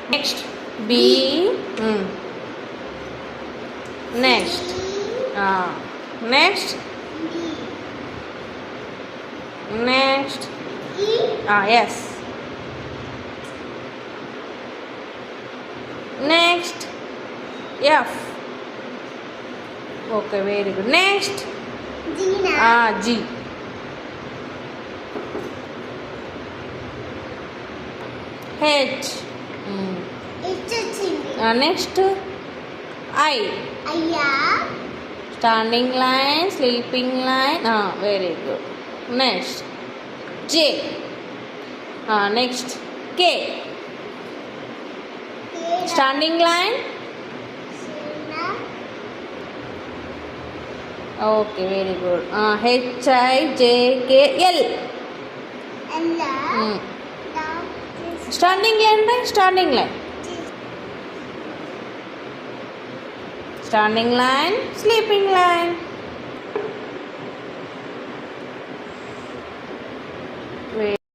Next. B. Next. Next. Next. Yes. Next. F. Okay, very good. Next. G. H. Next. I. Standing line, sleeping line. Very good. Next. J. Next. K. Standing line. Okay, very good. H I J K L. Standing line, right? Standing line. Standing line, sleeping line.